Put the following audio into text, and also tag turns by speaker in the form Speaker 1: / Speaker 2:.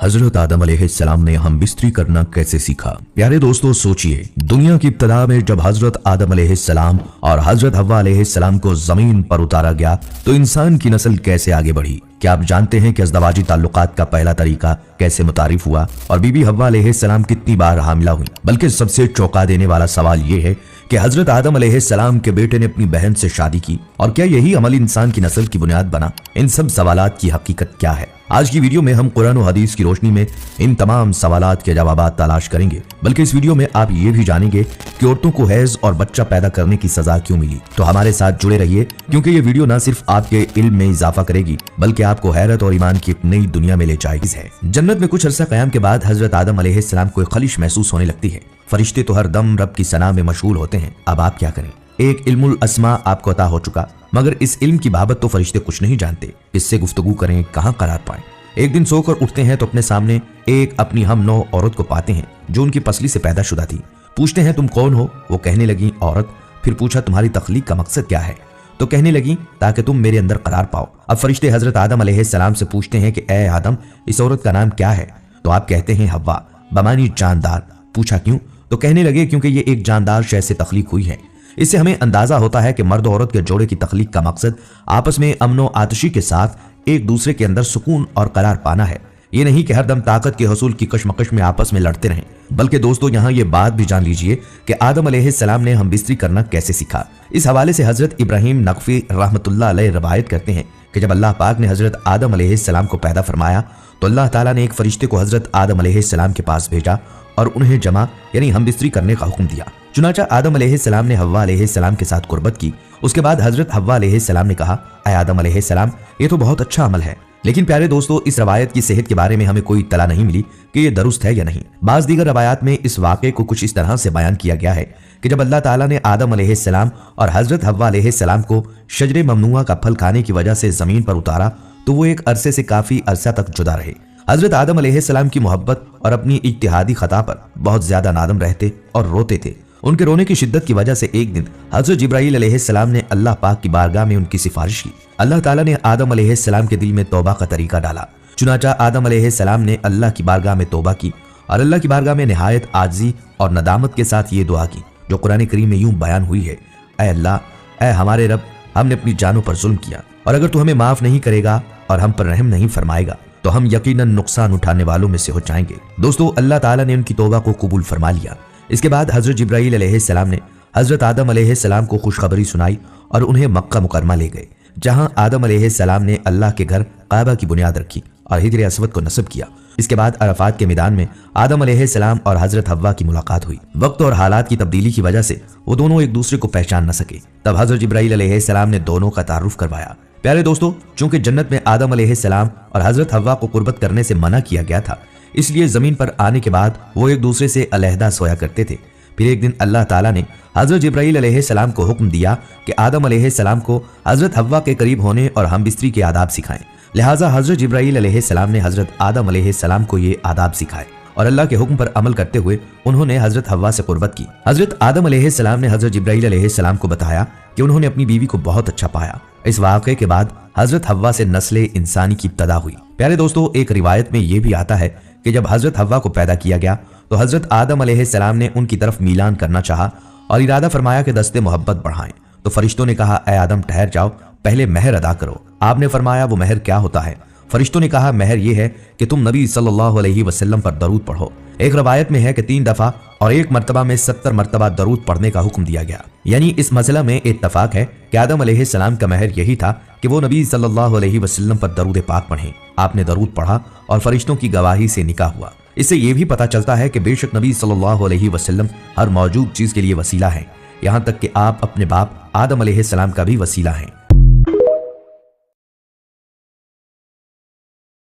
Speaker 1: हजरत आदम अलैहिस्सलाम ने हम बिस्तरी करना कैसे सीखा। प्यारे दोस्तों, सोचिए, दुनिया की इब्तिदा में जब हजरत आदम अलैहिस्सलाम और हजरत हव्वा अलैहिस्सलाम को जमीन पर उतारा गया तो इंसान की नस्ल कैसे आगे बढ़ी। क्या आप जानते हैं कि अज़दवाजी ताल्लुकात का पहला तरीका कैसे मुतारिफ हुआ और बीबी हव्वा अलैहिस्सलाम कितनी बार हामिला हुई। बल्कि सबसे चौंका देने वाला सवाल ये है कि हजरत आदम अलैहिस्सलाम के बेटे ने अपनी बहन से शादी की और क्या यही अमल इंसान की नस्ल की बुनियाद बना। इन सब सवालात की हकीकत क्या है, आज की वीडियो में हम कुरान और हदीस की रोशनी में इन तमाम सवालात के जवाब तलाश करेंगे। बल्कि इस वीडियो में आप ये भी जानेंगे कि औरतों को हैज और बच्चा पैदा करने की सजा क्यों मिली। तो हमारे साथ जुड़े रहिए, क्योंकि ये वीडियो न सिर्फ आपके इल्म में इजाफा करेगी बल्कि आपको हैरत और ईमान की एक नई दुनिया में ले जाएगी। जन्नत में कुछ अरसा क़याम के बाद हजरत आदम अलैहिस्सलाम को एक खलिश महसूस होने लगती है। फरिश्ते तो हर दम रब की सना में मशगूल होते हैं। अब आप क्या करें। एक इल्मुल अस्मा आपको अता हो चुका, मगर इस इल्म की बाबत तो फरिश्ते कुछ नहीं जानते। किससे गुफ्तगू करें, कहाँ करार पाएं। एक दिन सोकर उठते हैं तो अपने सामने एक अपनी हम नौ औरत को पाते हैं जो उनकी पसली से पैदा शुदा थी। पूछते हैं तुम कौन हो। वो कहने लगी औरत। फिर पूछा तुम्हारी तख्लीक का मकसद क्या है। तो कहने लगी ताकि तुम मेरे अंदर करार पाओ। अब फरिश्ते हजरत आदम अलैहिस्सलाम से पूछते हैं कि ए आदम, इस औरत का नाम क्या है। तो आप कहते हैं हव्वा, बमानी जानदार। पूछा क्यों। तो कहने लगे क्योंकि ये एक जानदार शय से तख्लीक हुई है। इससे हमें अंदाजा होता है कि मर्द और औरत के जोड़े की तख्लीक का मकसद आपस में अमनो आतशी के साथ एक दूसरे के अंदर सुकून और करार पाना है। ये नहीं कि हरदम ताकत के हसूल की कशमकश में आपस में लड़ते रहें। बल्कि दोस्तों, यहाँ ये बात भी जान लीजिए कि आदम अलैहिस्सलाम ने हम बिस्तरी करना कैसे सीखा। इस हवाले से हजरत इब्राहिम नकवी रहमतुल्लाह अलैह रवायत करते हैं कि जब अल्लाह पाक ने हजरत आदम अलैहिस्सलाम को पैदा फरमाया तो अल्लाह ताला ने एक फरिश्ते को हजरत आदम अलैहिस्सलाम के पास भेजा और उन्हें जमा यानी हम बिस्तरी करने का हुक्म दिया। चुनाचा आदम अलैहिस्सलाम ने हव्वा अलैहिस्सलाम के साथ कुर्बत की। उसके बाद हजरत हव्वा अलैहिस्सलाम ने कहा, ऐ आदम अलैहिस्सलाम, ये तो बहुत अच्छा अमल है। लेकिन प्यारे दोस्तों, इस रवायत की सेहत के बारे में हमें कोई इत्तला नहीं मिली कि ये दुरुस्त है या नहीं। बाज़ दीगर रवायात में इस वाक़े को कुछ इस तरह से बयान किया गया है कि जब अल्लाह ताला ने आदम अलैहिस्सलाम और हजरत हव्वा अलैहिस्सलाम को शजरे ममनुआ का फल खाने की वजह से जमीन पर उतारा तो वो एक अरसे से काफी अरसा तक जुदा रहे। हजरत आदम अलैहिस्सलाम की मोहब्बत और अपनी इज्तिहादी खता पर बहुत ज्यादा नादम रहते और रोते थे। उनके रोने की शिद्दत की वजह से एक दिन हजरत जिब्राईल अलैहिस्सलाम ने अल्लाह पाक की बारगाह में उनकी सिफारिश की। अल्लाह ताला ने आदम अलैहिस्सलाम के दिल में तौबा का तरीका डाला। चुनाचा आदम अलैहिस्सलाम ने अल्लाह की बारगाह में तौबा की और अल्लाह की बारगाह में निहायत आजी और नदामत के साथ ये दुआ की जो कुरान करीम में यूं बयान हुई है, ऐ अल्लाह, ऐ हमारे रब, हमने अपनी जानों पर जुल्म किया और अगर तू हमें माफ नहीं करेगा और हम पर रहम नहीं फरमाएगा तो हम यकीनन नुकसान उठाने वालों में से हो जाएंगे। दोस्तों, अल्लाह ताला ने उनकी तौबा को कबूल फरमा लिया। इसके बाद हजरत जिब्राईल अलैहिस्सलाम ने हजरत आदम अलैहिस्सलाम को खुशखबरी सुनाई और उन्हें मक्का मुकरमा ले गए, जहां आदम अलैहिस्सलाम ने अल्लाह के घर काबा की बुनियाद रखी और हिजर अस्वद को नस्ब किया। इसके बाद अरफात के मैदान में आदम अलैहिस्सलाम और हजरत हव्वा की मुलाकात हुई। वक्त और हालात की तब्दीली की वजह से वो दोनों एक दूसरे को पहचान न सके। तब हजरत जिब्राईल अलैहिस्सलाम ने दोनों का तारुफ करवाया। प्यारे दोस्तों, चूंकि जन्नत में आदम अलैहिस्सलाम और हजरत हव्वा को कुर्बत करने से मना किया गया था, इसलिए जमीन पर आने के बाद वो एक दूसरे से अलहदा सोया करते थे। फिर एक दिन अल्लाह ताला ने हजरत जिब्राईल अलैहिस्सलाम को हुक्म दिया कि आदम अलैहिस्सलाम को हजरत हव्वा के करीब होने और हम बिस्तरी के आदाब सिखाएं। लिहाजा हजरत जिब्राईल अलैहिस्सलाम ने हजरत आदम अलैहिस्सलाम को ये आदाब सिखाए और अल्लाह के हुक्म पर अमल करते हुए उन्होंने हजरत हव्वा से कुर्बत की। हजरत आदम अलैहिस्सलाम ने हजरत जिब्राईल अलैहिस्सलाम को बताया कि उन्होंने अपनी बीवी को बहुत अच्छा पाया। इस वाक़े के बाद हजरत हव्वा से नस्ले इंसानी की इब्तदा हुई। प्यारे दोस्तों, एक रिवायत में यह भी आता है कि जब हजरत हव्वा को पैदा किया गया तो हजरत आदम अलैहिस्सलाम ने उनकी तरफ मीलान करना चाहा और इरादा फरमाया कि दस्ते मोहब्बत बढ़ाएं। तो फरिश्तों ने कहा, ऐ आदम, ठहर जाओ, पहले महर अदा करो। आपने फरमाया, वो महर क्या होता है। फरिश्तों ने कहा, महर यह है कि तुम नबी सल्लल्लाहु अलैहि वसल्लम पर दरूद पढ़ो। एक रवायत में है कि 3 दफा और एक मर्तबा में 70 मर्तबा दरूद पढ़ने का हुक्म दिया गया। यानी इस मसला में इत्तफाक है कि आदम अलैहिस्सलाम का महर यही था कि वो नबी सल्लल्लाहु अलैहि वसल्लम पर दरूद पाक पढ़ें। आपने दरूद पढ़ा और फरिश्तों की गवाही से निकाह हुआ। इससे यह भी पता चलता है कि बेशक नबी सल्लल्लाहु अलैहि वसल्लम हर मौजूद चीज के लिए वसीला है, यहाँ तक कि आप अपने बाप आदम अलैहिस्सलाम का भी वसीला हैं।